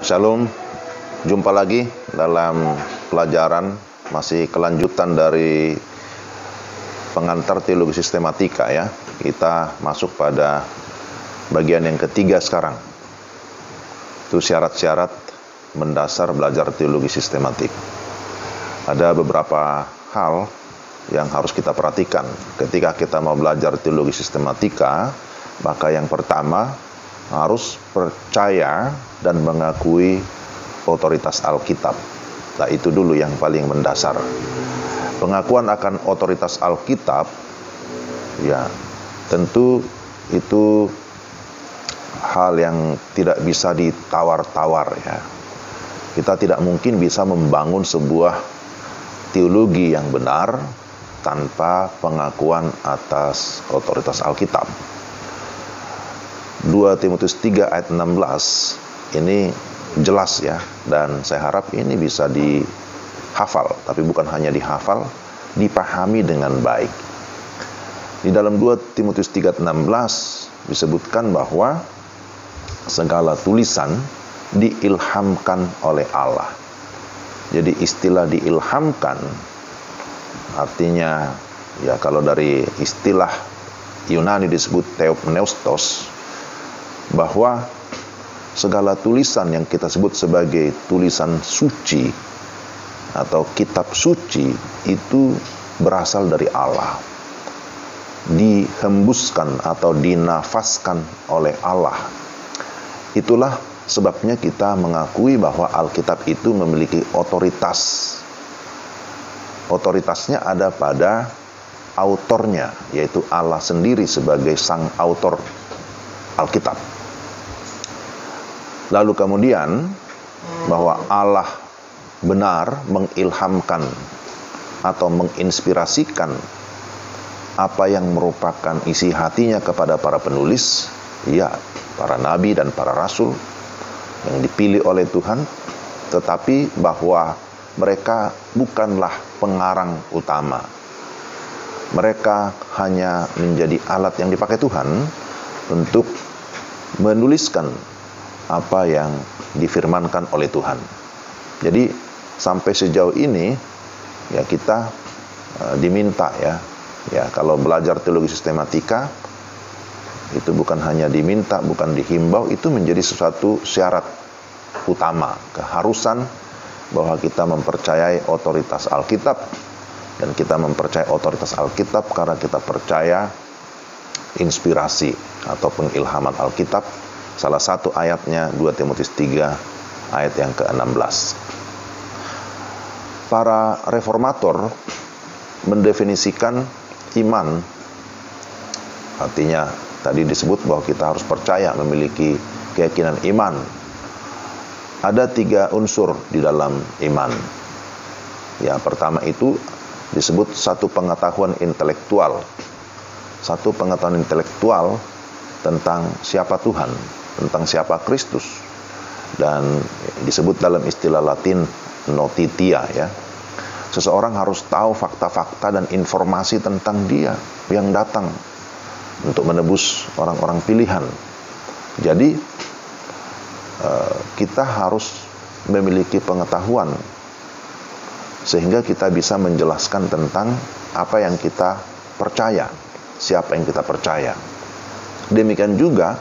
Shalom, jumpa lagi dalam pelajaran masih kelanjutan dari pengantar teologi sistematika ya. Kita masuk pada bagian yang ketiga sekarang. Itu syarat-syarat mendasar belajar teologi sistematik. Ada beberapa hal yang harus kita perhatikan ketika kita mau belajar teologi sistematika. Maka yang pertama, harus percaya dan mengakui otoritas Alkitab. Nah, itu dulu yang paling mendasar. Pengakuan akan otoritas Alkitab, ya, tentu itu hal yang tidak bisa ditawar-tawar ya. Kita tidak mungkin bisa membangun sebuah teologi yang benar tanpa pengakuan atas otoritas Alkitab. 2 Timotius 3 ayat 16 ini jelas ya, dan saya harap ini bisa dihafal, tapi bukan hanya dihafal, dipahami dengan baik. Di dalam 2 Timotius 3:16 disebutkan bahwa segala tulisan diilhamkan oleh Allah. Jadi istilah diilhamkan artinya ya, kalau dari istilah Yunani disebut theopneustos, bahwa segala tulisan yang kita sebut sebagai tulisan suci atau kitab suci itu berasal dari Allah, dihembuskan atau dinafaskan oleh Allah. Itulah sebabnya kita mengakui bahwa Alkitab itu memiliki otoritas. Otoritasnya ada pada autornya, yaitu Allah sendiri sebagai sang autor Alkitab. Lalu kemudian bahwa Allah benar mengilhamkan atau menginspirasikan apa yang merupakan isi hatinya kepada para penulis, ya, para nabi dan para rasul yang dipilih oleh Tuhan, tetapi bahwa mereka bukanlah pengarang utama. Mereka hanya menjadi alat yang dipakai Tuhan untuk menuliskan apa yang difirmankan oleh Tuhan. Jadi sampai sejauh ini ya kita diminta ya kalau belajar teologi sistematika itu bukan hanya diminta, bukan dihimbau, itu menjadi sesuatu syarat utama, keharusan bahwa kita mempercayai otoritas Alkitab, dan kita mempercayai otoritas Alkitab karena kita percaya inspirasi atau pengilhaman Alkitab. Salah satu ayatnya 2 Timotius 3 ayat yang ke-16. Para reformator mendefinisikan iman, artinya tadi disebut bahwa kita harus percaya, memiliki keyakinan iman. Ada 3 unsur di dalam iman. Ya, pertama itu disebut satu pengetahuan intelektual. Satu pengetahuan intelektual tentang siapa Tuhan, tentang siapa Kristus, dan disebut dalam istilah Latin notitia ya. Seseorang harus tahu fakta-fakta dan informasi tentang Dia yang datang untuk menebus orang-orang pilihan. Jadi kita harus memiliki pengetahuan sehingga kita bisa menjelaskan tentang apa yang kita percaya, siapa yang kita percaya. Demikian juga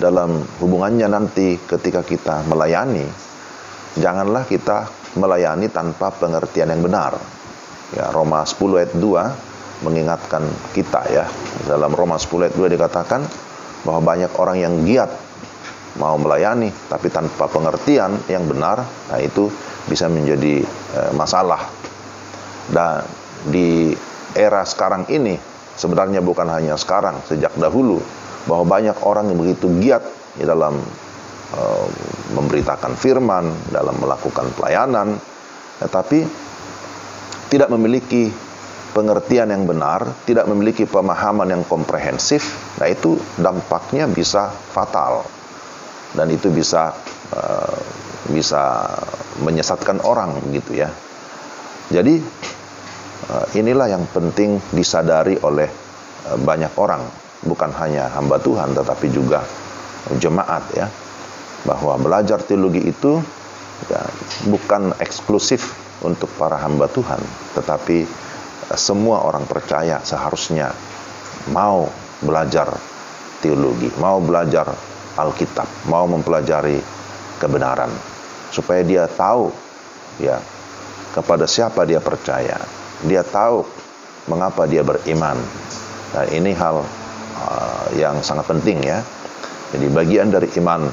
dalam hubungannya nanti ketika kita melayani, janganlah kita melayani tanpa pengertian yang benar. Ya, Roma 10 ayat 2 mengingatkan kita ya. Dalam Roma 10 ayat 2 dikatakan bahwa banyak orang yang giat mau melayani tapi tanpa pengertian yang benar. Nah, itu bisa menjadi masalah. Dan di era sekarang ini, sebenarnya bukan hanya sekarang, sejak dahulu, bahwa banyak orang yang begitu giat di dalam memberitakan firman, dalam melakukan pelayanan, tetapi tidak memiliki pengertian yang benar, tidak memiliki pemahaman yang komprehensif. Nah, itu dampaknya bisa fatal, dan itu bisa menyesatkan orang gitu ya. Jadi inilah yang penting disadari oleh banyak orang, bukan hanya hamba Tuhan tetapi juga jemaat ya. bahwa belajar teologi itu ya, bukan eksklusif untuk para hamba Tuhan, tetapi semua orang percaya seharusnya mau belajar teologi, mau belajar Alkitab, mau mempelajari kebenaran, supaya dia tahu ya kepada siapa dia percaya, dia tahu mengapa dia beriman. Nah, ini hal yang sangat penting ya. Jadi bagian dari iman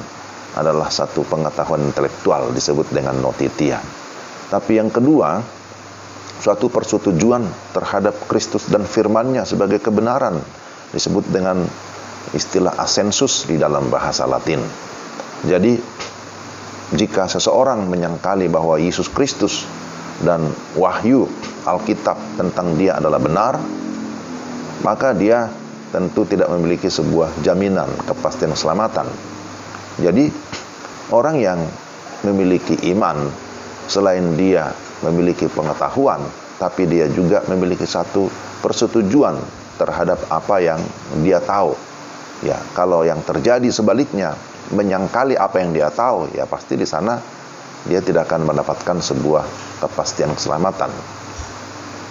adalah satu pengetahuan intelektual, disebut dengan notitia. Tapi yang kedua, suatu persetujuan terhadap Kristus dan firman-Nya sebagai kebenaran, disebut dengan istilah assensus di dalam bahasa Latin. Jadi jika seseorang menyangkali bahwa Yesus Kristus dan wahyu Alkitab tentang dia adalah benar, maka dia tentu tidak memiliki sebuah jaminan kepastian keselamatan. Jadi orang yang memiliki iman, selain dia memiliki pengetahuan, tapi dia juga memiliki satu persetujuan terhadap apa yang dia tahu. Ya, kalau yang terjadi sebaliknya, menyangkali apa yang dia tahu, ya pasti di sana dia tidak akan mendapatkan sebuah kepastian keselamatan.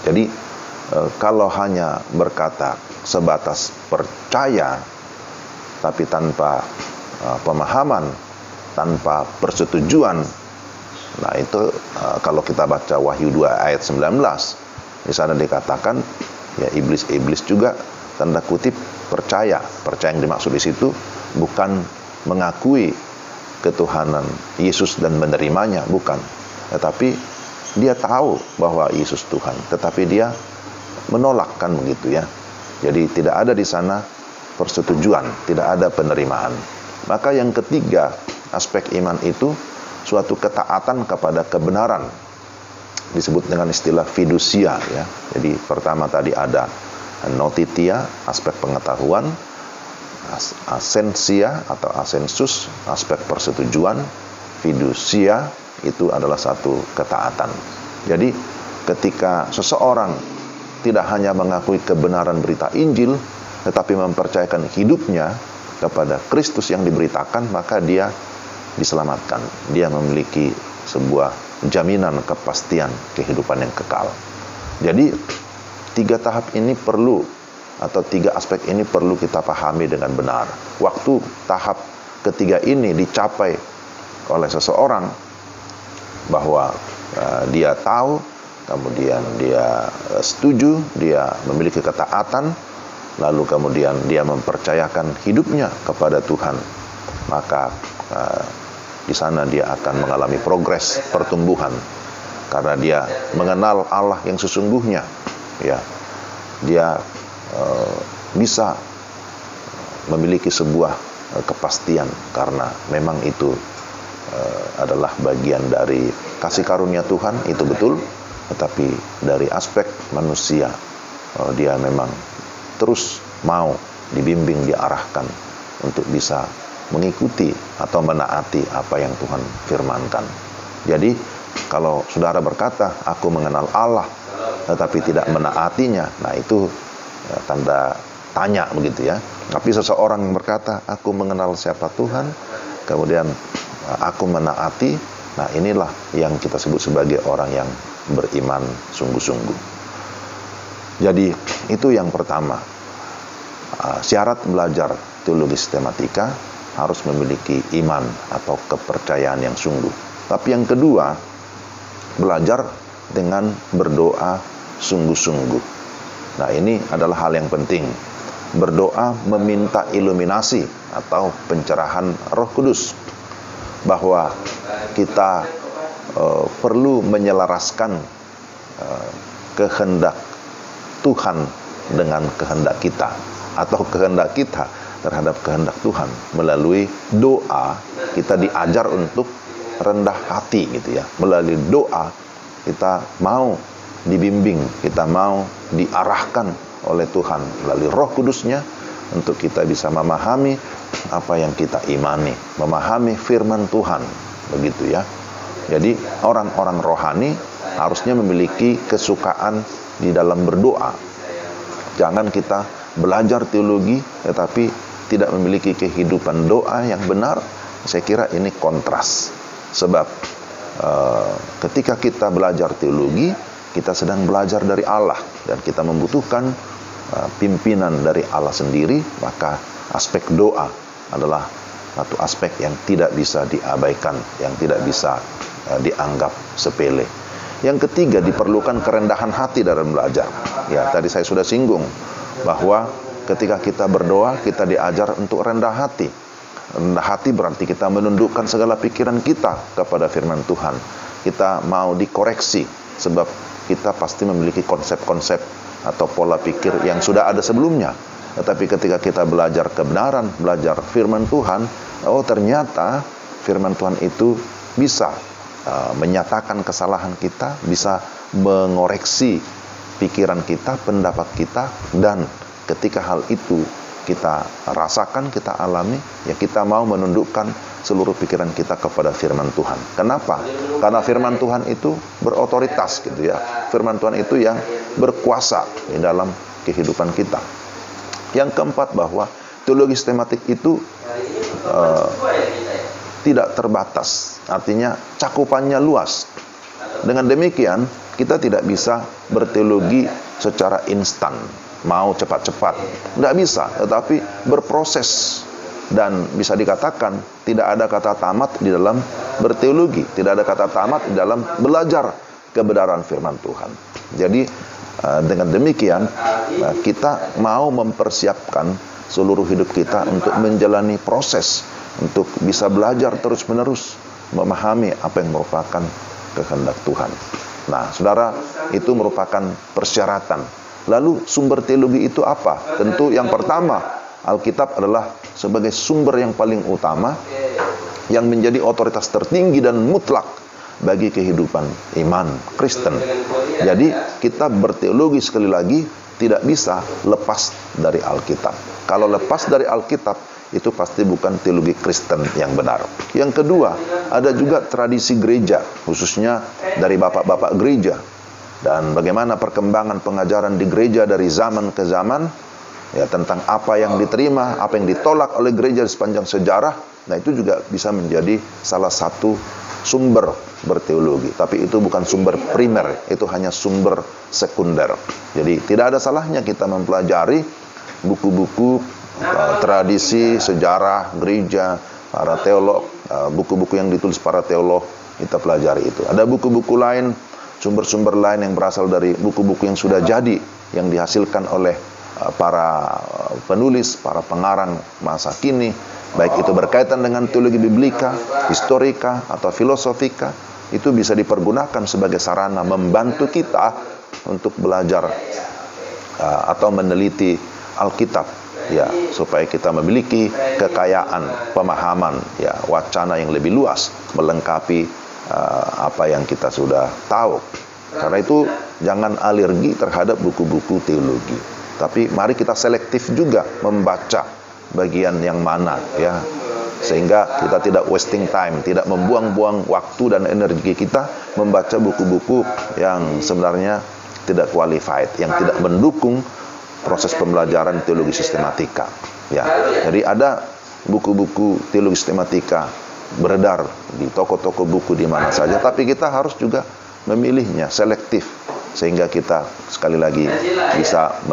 Jadi kalau hanya berkata sebatas percaya tapi tanpa pemahaman, tanpa persetujuan, nah itu kalau kita baca Wahyu 2 ayat 19, di sana dikatakan ya iblis juga tanda kutip percaya. Percaya yang dimaksud di situ bukan mengakui ketuhanan Yesus dan menerimanya, bukan. Tetapi dia tahu bahwa Yesus Tuhan, tetapi dia menolak, kan begitu ya. Jadi tidak ada di sana persetujuan, tidak ada penerimaan. Maka yang ketiga, aspek iman itu suatu ketaatan kepada kebenaran, disebut dengan istilah fidusia ya. Jadi pertama tadi ada notitia, aspek pengetahuan, assensia atau assensus, aspek persetujuan, fidusia itu adalah satu ketaatan. Jadi ketika seseorang tidak hanya mengakui kebenaran berita Injil, tetapi mempercayakan hidupnya kepada Kristus yang diberitakan, maka dia diselamatkan. Dia memiliki sebuah jaminan kepastian kehidupan yang kekal. Jadi tiga tahap ini perlu, atau tiga aspek ini perlu kita pahami dengan benar. Waktu tahap ketiga ini dicapai oleh seseorang, bahwa dia tahu, kemudian dia setuju, dia memiliki ketaatan, lalu kemudian dia mempercayakan hidupnya kepada Tuhan, maka di sana dia akan mengalami progres pertumbuhan, karena dia mengenal Allah yang sesungguhnya. Ya, dia bisa memiliki sebuah kepastian, karena memang itu adalah bagian dari kasih karunia Tuhan, itu betul. Tetapi dari aspek manusia, dia memang terus mau dibimbing, diarahkan untuk bisa mengikuti atau menaati apa yang Tuhan firmankan. Jadi kalau saudara berkata, aku mengenal Allah tetapi tidak menaatinya, nah itu tanda tanya begitu ya. Tapi seseorang yang berkata, aku mengenal siapa Tuhan, kemudian aku menaati, nah inilah yang kita sebut sebagai orang yang beriman sungguh-sungguh. Jadi itu yang pertama. Syarat belajar teologi sistematika harus memiliki iman atau kepercayaan yang sungguh. Tapi yang kedua, belajar dengan berdoa sungguh-sungguh. Nah, ini adalah hal yang penting. Berdoa meminta iluminasi atau pencerahan Roh Kudus, bahwa kita perlu menyelaraskan kehendak Tuhan dengan kehendak kita, atau kehendak kita terhadap kehendak Tuhan. Melalui doa kita diajar untuk rendah hati gitu ya. Melalui doa kita mau dibimbing, kita mau diarahkan oleh Tuhan melalui Roh Kudus-Nya untuk kita bisa memahami apa yang kita imani, memahami firman Tuhan, begitu ya. Jadi orang-orang rohani harusnya memiliki kesukaan di dalam berdoa. Jangan kita belajar teologi tetapi tidak memiliki kehidupan doa yang benar, Saya kira ini kontras. Sebab ketika kita belajar teologi, kita sedang belajar dari Allah, dan kita membutuhkan pimpinan dari Allah sendiri. Maka aspek doa adalah satu aspek yang tidak bisa diabaikan, yang tidak bisa dianggap sepele. Yang ketiga, diperlukan kerendahan hati dalam belajar. Ya, tadi saya sudah singgung bahwa ketika kita berdoa, kita diajar untuk rendah hati. Rendah hati berarti kita menundukkan segala pikiran kita kepada firman Tuhan. Kita mau dikoreksi, sebab kita pasti memiliki konsep-konsep atau pola pikir yang sudah ada sebelumnya. Tetapi ketika kita belajar kebenaran, belajar firman Tuhan, oh ternyata firman Tuhan itu bisa menyatakan kesalahan kita, bisa mengoreksi pikiran kita, pendapat kita, dan ketika hal itu kita rasakan, kita alami, ya kita mau menundukkan seluruh pikiran kita kepada firman Tuhan. Kenapa? Karena firman Tuhan itu berotoritas gitu ya. Firman Tuhan itu yang berkuasa di dalam kehidupan kita. Yang keempat, bahwa teologi sistematik itu tidak terbatas, artinya cakupannya luas. Dengan demikian, kita tidak bisa berteologi secara instan, mau cepat-cepat, tidak bisa, tetapi berproses. Dan bisa dikatakan tidak ada kata tamat di dalam berteologi, tidak ada kata tamat di dalam belajar kebenaran firman Tuhan. Jadi dengan demikian kita mau mempersiapkan seluruh hidup kita untuk menjalani proses, untuk bisa belajar terus-menerus memahami apa yang merupakan kehendak Tuhan. Nah, saudara, itu merupakan persyaratan. Lalu sumber teologi itu apa? Tentu yang pertama, Alkitab adalah sebagai sumber yang paling utama, yang menjadi otoritas tertinggi dan mutlak bagi kehidupan iman Kristen. Jadi kita berteologi, sekali lagi, tidak bisa lepas dari Alkitab. Kalau lepas dari Alkitab, itu pasti bukan teologi Kristen yang benar. Yang kedua, ada juga tradisi gereja, khususnya dari bapak-bapak gereja. Dan bagaimana perkembangan pengajaran di gereja dari zaman ke zaman, ya, tentang apa yang diterima, apa yang ditolak oleh gereja sepanjang sejarah. Nah, itu juga bisa menjadi salah satu sumber berteologi. Tapi itu bukan sumber primer, itu hanya sumber sekunder. Jadi tidak ada salahnya kita mempelajari buku-buku tradisi, sejarah, gereja, para teolog, buku-buku yang ditulis para teolog, kita pelajari itu. Ada buku-buku lain, sumber-sumber lain yang berasal dari buku-buku yang sudah jadi, yang dihasilkan oleh para penulis, para pengarang masa kini, baik itu berkaitan dengan teologi biblika, historika, atau filosofika. Itu bisa dipergunakan sebagai sarana membantu kita untuk belajar atau meneliti Alkitab, ya, supaya kita memiliki kekayaan pemahaman, ya, wacana yang lebih luas, melengkapi apa yang kita sudah tahu. Karena itu jangan alergi terhadap buku-buku teologi, tapi mari kita selektif juga membaca bagian yang mana, ya, sehingga kita tidak wasting time, tidak membuang-buang waktu dan energi kita membaca buku-buku yang sebenarnya tidak qualified, yang tidak mendukung proses pembelajaran teologi sistematika. Ya, jadi ada buku-buku teologi sistematika beredar di toko-toko buku di mana saja, tapi kita harus juga memilihnya selektif, sehingga kita sekali lagi bisa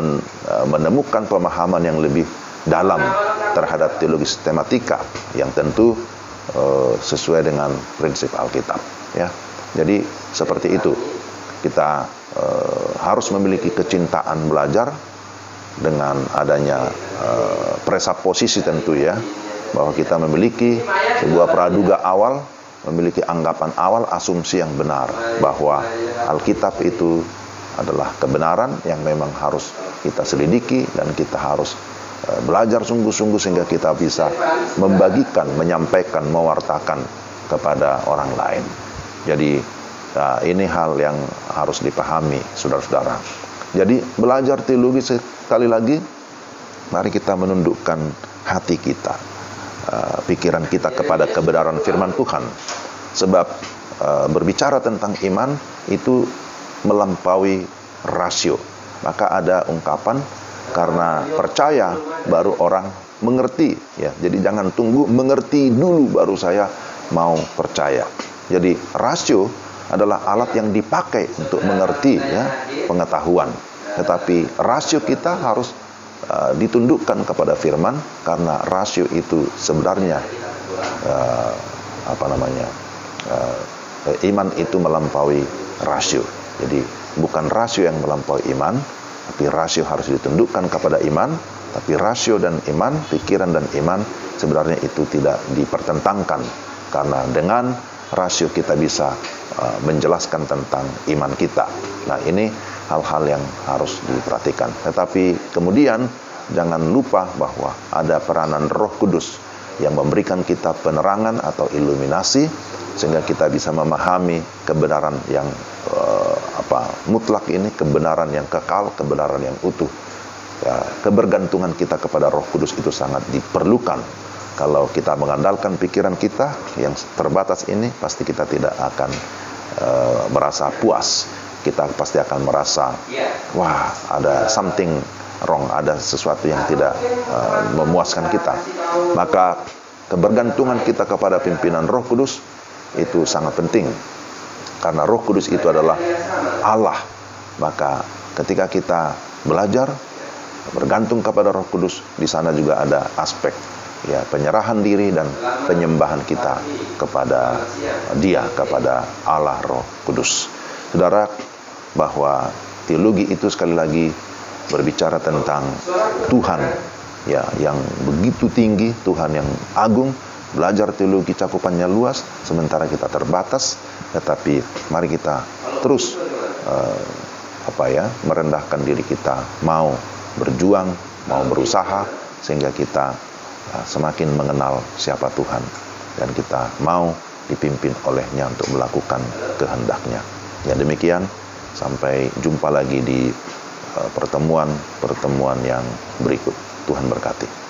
menemukan pemahaman yang lebih dalam terhadap teologi sistematika yang tentu sesuai dengan prinsip Alkitab. Ya, jadi seperti itu, kita harus memiliki kecintaan belajar dengan adanya presuposisi tentu, ya, bahwa kita memiliki sebuah praduga awal, memiliki anggapan awal, asumsi yang benar bahwa Alkitab itu adalah kebenaran yang memang harus kita selidiki dan kita harus belajar sungguh-sungguh sehingga kita bisa membagikan, menyampaikan, mewartakan kepada orang lain. Jadi ini hal yang harus dipahami, saudara-saudara. Jadi belajar teologi, sekali lagi, mari kita menundukkan hati kita, pikiran kita kepada kebenaran firman Tuhan. Sebab berbicara tentang iman itu melampaui rasio. Maka ada ungkapan, karena percaya baru orang mengerti ya. Jadi jangan tunggu mengerti dulu baru saya mau percaya. Jadi rasio adalah alat yang dipakai untuk mengerti ya, pengetahuan. Tetapi rasio kita harus ditundukkan kepada firman, karena rasio itu sebenarnya iman itu melampaui rasio. Jadi bukan rasio yang melampaui iman, tapi rasio harus ditundukkan kepada iman. Tapi rasio dan iman, pikiran dan iman sebenarnya itu tidak dipertentangkan, karena dengan rasio kita bisa menjelaskan tentang iman kita. Nah, ini hal-hal yang harus diperhatikan. Tetapi kemudian jangan lupa bahwa ada peranan Roh Kudus yang memberikan kita penerangan atau iluminasi, sehingga kita bisa memahami kebenaran yang mutlak ini, kebenaran yang kekal, kebenaran yang utuh. Ya, kebergantungan kita kepada Roh Kudus itu sangat diperlukan. Kalau kita mengandalkan pikiran kita yang terbatas ini, pasti kita tidak akan merasa puas. Kita pasti akan merasa, wah, ada something wrong, ada sesuatu yang tidak memuaskan kita. Maka kebergantungan kita kepada pimpinan Roh Kudus itu sangat penting, karena Roh Kudus itu adalah Allah. Maka ketika kita belajar bergantung kepada Roh Kudus, di sana juga ada aspek ya penyerahan diri dan penyembahan kita kepada Dia, kepada Allah Roh Kudus. Saudara, bahwa teologi itu sekali lagi berbicara tentang Tuhan ya yang begitu tinggi, Tuhan yang agung. Belajar teologi cakupannya luas, sementara kita terbatas. Tetapi mari kita terus merendahkan diri kita, mau berjuang, mau berusaha, sehingga kita semakin mengenal siapa Tuhan, dan kita mau dipimpin olehnya untuk melakukan kehendak-Nya. Ya, demikian, sampai jumpa lagi di pertemuan yang berikut. Tuhan berkati.